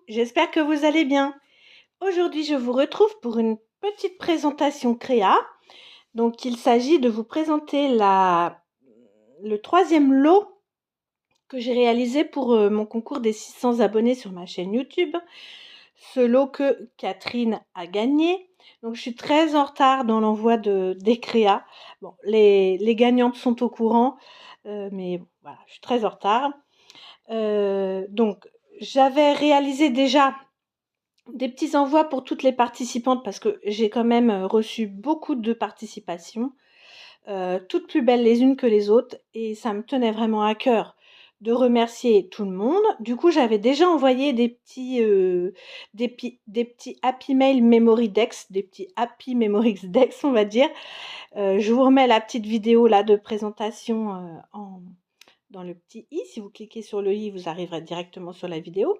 j'espère que vous allez bien. Aujourd'hui, je vous retrouve pour une petite présentation créa. Donc, il s'agit de vous présenter le troisième lot que j'ai réalisé pour mon concours des 600 abonnés sur ma chaîne YouTube. Ce lot que Catherine a gagné. Donc, je suis très en retard dans l'envoi des créas. Bon, les gagnantes sont au courant, mais bon, voilà, je suis très en retard. Donc, j'avais réalisé déjà des petits envois pour toutes les participantes parce que j'ai quand même reçu beaucoup de participations, toutes plus belles les unes que les autres, et ça me tenait vraiment à cœur de remercier tout le monde. Du coup, j'avais déjà envoyé des petits Happy Mail Memory Dex, des petits Happy Memories Dex, on va dire. Je vous remets la petite vidéo là de présentation dans le petit i. Si vous cliquez sur le i, vous arriverez directement sur la vidéo.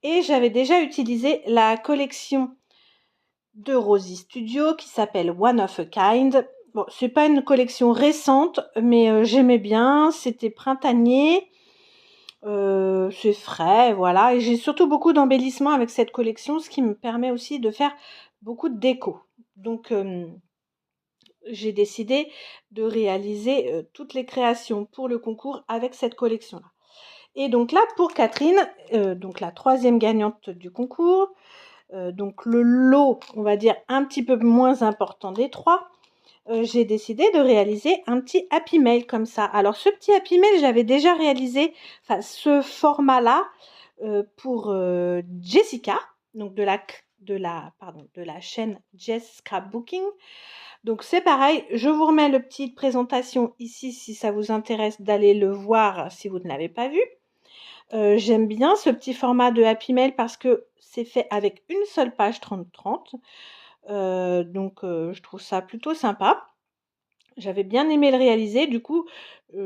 Et j'avais déjà utilisé la collection de Rosy Studio qui s'appelle One of a Kind. Bon, c'est pas une collection récente, mais j'aimais bien. C'était printanier, c'est frais, voilà. Et j'ai surtout beaucoup d'embellissements avec cette collection, ce qui me permet aussi de faire beaucoup de déco. Donc, j'ai décidé de réaliser toutes les créations pour le concours avec cette collection-là. Et donc là, pour Catherine, donc la troisième gagnante du concours, donc le lot, on va dire, un petit peu moins important des trois, j'ai décidé de réaliser un petit Happy Mail comme ça. Alors ce petit Happy Mail, j'avais déjà réalisé ce format-là pour Jessica, donc de la chaîne Jess Scrapbooking. Donc c'est pareil, je vous remets le petit présentation ici si ça vous intéresse d'aller le voir si vous ne l'avez pas vu. J'aime bien ce petit format de Happy Mail parce que c'est fait avec une seule page 30-30. Donc je trouve ça plutôt sympa. J'avais bien aimé le réaliser, du coup,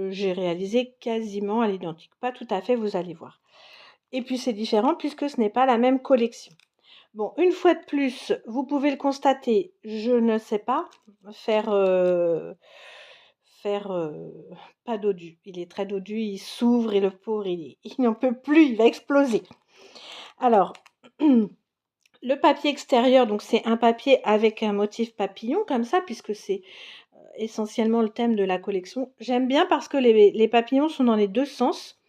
j'ai réalisé quasiment à l'identique. Pas tout à fait, vous allez voir. Et puis c'est différent puisque ce n'est pas la même collection. Bon, une fois de plus, vous pouvez le constater, je ne sais pas faire pas dodu. Il est très dodu, il s'ouvre et le pauvre, il n'en peut plus, il va exploser. Alors, le papier extérieur, donc c'est un papier avec un motif papillon comme ça, puisque c'est essentiellement le thème de la collection. J'aime bien parce que les papillons sont dans les deux sens.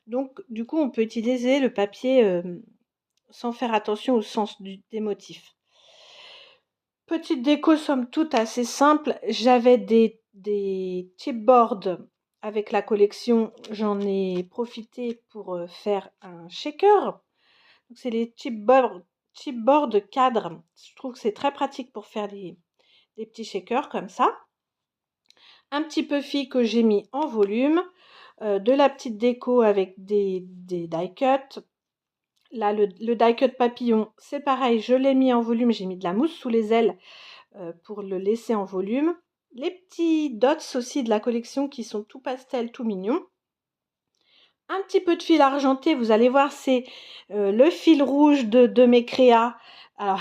Donc, du coup, on peut utiliser le papier sans faire attention au sens des motifs. Petite déco somme toute assez simple. J'avais des chipboards avec la collection. J'en ai profité pour faire un shaker. C'est les chipboards cadres. Je trouve que c'est très pratique pour faire des petits shakers comme ça. Un petit puffy que j'ai mis en volume. De la petite déco avec des die cuts. Là, le die cut papillon, c'est pareil, je l'ai mis en volume. J'ai mis de la mousse sous les ailes pour le laisser en volume. Les petits dots aussi de la collection qui sont tout pastel, tout mignons. Un petit peu de fil argenté, vous allez voir, c'est le fil rouge de mes créas. Alors,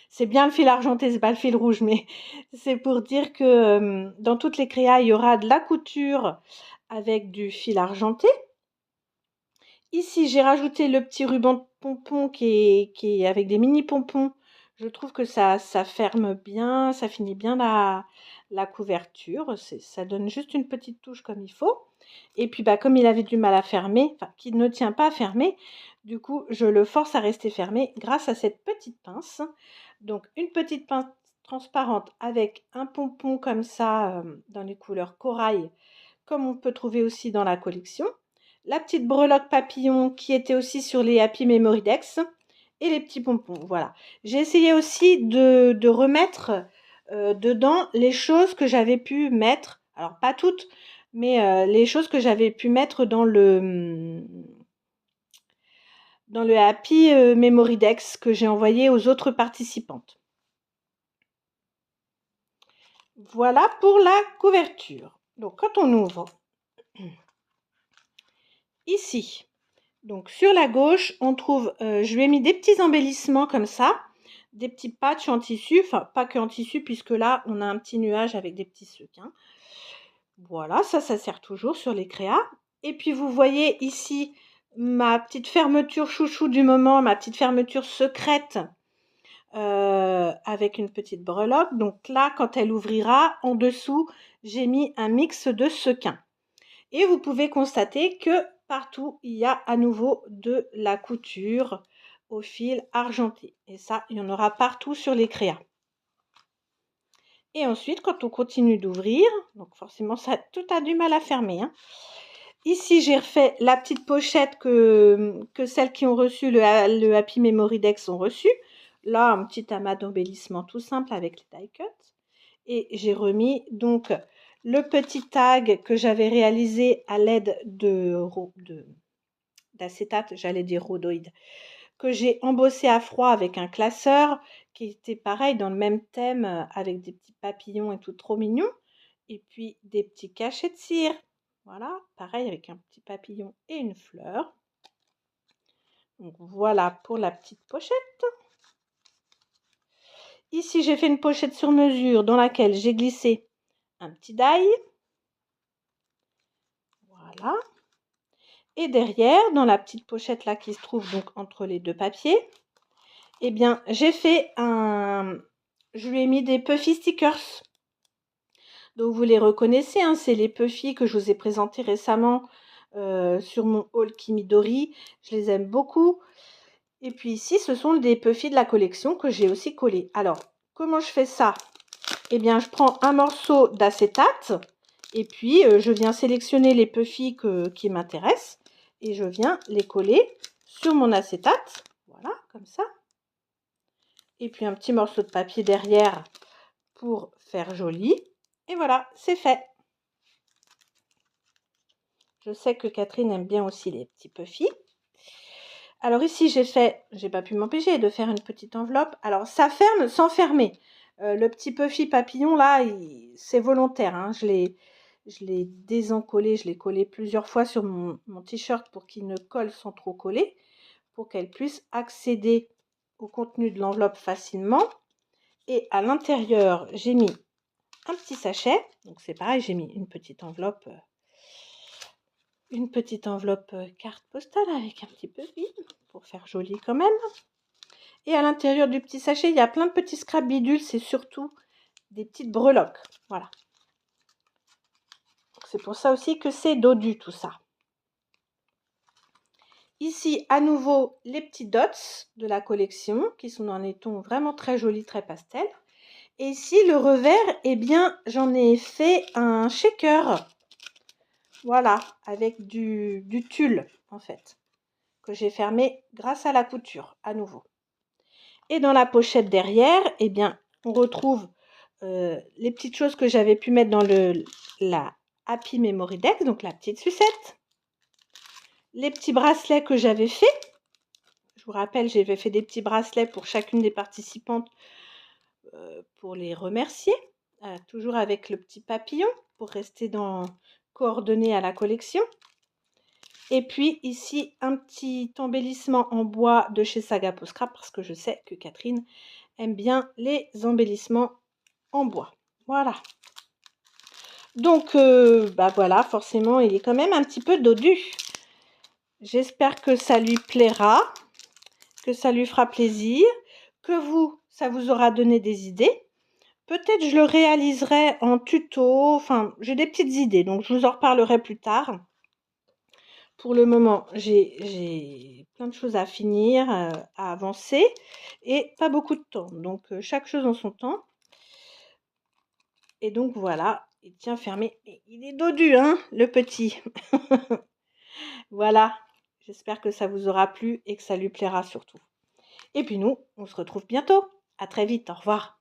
c'est bien le fil argenté, c'est pas le fil rouge, mais c'est pour dire que dans toutes les créas, il y aura de la couture avec du fil argenté. Ici, j'ai rajouté le petit ruban de pompon qui est avec des mini pompons. Je trouve que ça ferme bien, ça finit bien la couverture. Ça donne juste une petite touche comme il faut. Et puis, comme il avait du mal à fermer, enfin, qu'il ne tient pas à fermer, du coup, je le force à rester fermé grâce à cette petite pince. Donc, une petite pince transparente avec un pompon comme ça, dans les couleurs corail, comme on peut trouver aussi dans la collection. La petite breloque papillon qui était aussi sur les Happy Memory Dex et les petits pompons. Voilà. J'ai essayé aussi de remettre dedans les choses que j'avais pu mettre, alors pas toutes, mais les choses que j'avais pu mettre dans le Happy Memory Dex que j'ai envoyé aux autres participantes. Voilà pour la couverture. Donc quand on ouvre ici, donc sur la gauche, on trouve, je lui ai mis des petits embellissements comme ça, des petits patchs en tissu, enfin pas que en tissu puisque là on a un petit nuage avec des petits sequins. Voilà, ça sert toujours sur les créas. Et puis vous voyez ici ma petite fermeture chouchou du moment, ma petite fermeture secrète avec une petite breloque. Donc là, quand elle ouvrira, en dessous, j'ai mis un mix de sequins. Et vous pouvez constater que partout, il y a à nouveau de la couture au fil argenté. Et ça, il y en aura partout sur les créas. Et ensuite, quand on continue d'ouvrir, donc forcément, ça tout a du mal à fermer, hein. Ici, j'ai refait la petite pochette que celles qui ont reçu le Happy Memory Dex ont reçu. Là, un petit amas d'embellissement tout simple avec les die cuts. Et j'ai remis donc le petit tag que j'avais réalisé à l'aide d'acétate, j'allais dire rhodoïde, que j'ai embossé à froid avec un classeur qui était pareil dans le même thème avec des petits papillons et tout trop mignon. Et puis des petits cachets de cire. Voilà, pareil avec un petit papillon et une fleur. Donc voilà pour la petite pochette. Ici, j'ai fait une pochette sur mesure dans laquelle j'ai glissé un petit die. Voilà. Et derrière, dans la petite pochette là qui se trouve donc entre les deux papiers, eh bien, j'ai fait je lui ai mis des Puffy stickers. Donc vous les reconnaissez, hein, c'est les Puffy que je vous ai présentés récemment sur mon haul Kimidori. Je les aime beaucoup. Et puis ici, ce sont des Puffy de la collection que j'ai aussi collés. Alors, comment je fais ça? Eh bien, je prends un morceau d'acétate et puis je viens sélectionner les Puffy qui m'intéressent et je viens les coller sur mon acétate. Voilà, comme ça. Et puis un petit morceau de papier derrière pour faire joli. Et voilà, c'est fait. Je sais que Catherine aime bien aussi les petits Puffy. Alors ici, j'ai pas pu m'empêcher de faire une petite enveloppe. Alors ça ferme sans fermer. Le petit Puffy papillon là, c'est volontaire, hein. Je l'ai désencollé, je l'ai collé plusieurs fois sur mon t-shirt pour qu'il ne colle sans trop coller, pour qu'elle puisse accéder au contenu de l'enveloppe facilement. Et à l'intérieur, j'ai mis un petit sachet. Donc c'est pareil, j'ai mis une petite enveloppe carte postale avec un petit peu vide pour faire joli quand même. Et à l'intérieur du petit sachet, il y a plein de petits scrap bidules, c'est surtout des petites breloques. Voilà. C'est pour ça aussi que c'est dodu tout ça. Ici, à nouveau, les petits dots de la collection qui sont dans des tons vraiment très jolis, très pastel. Et ici, le revers, eh bien, j'en ai fait un shaker. Voilà, avec du tulle en fait, que j'ai fermé grâce à la couture, à nouveau. Et dans la pochette derrière, eh bien, on retrouve les petites choses que j'avais pu mettre dans la Happy Memory Dex, donc la petite sucette. Les petits bracelets que j'avais fait. Je vous rappelle, j'avais fait des petits bracelets pour chacune des participantes pour les remercier. Toujours avec le petit papillon pour rester coordonné à la collection. Et puis ici, un petit embellissement en bois de chez Saga Post Scrap parce que je sais que Catherine aime bien les embellissements en bois. Voilà. Donc, voilà, forcément, il est quand même un petit peu dodu. J'espère que ça lui plaira, que ça lui fera plaisir, que ça vous aura donné des idées. Peut-être je le réaliserai en tuto, enfin, j'ai des petites idées, donc je vous en reparlerai plus tard. Pour le moment, j'ai plein de choses à finir, à avancer et pas beaucoup de temps. Donc, chaque chose en son temps. Et donc, voilà, il tient fermé. Et il est dodu, hein, le petit. Voilà, j'espère que ça vous aura plu et que ça lui plaira surtout. Et puis nous, on se retrouve bientôt. À très vite, au revoir.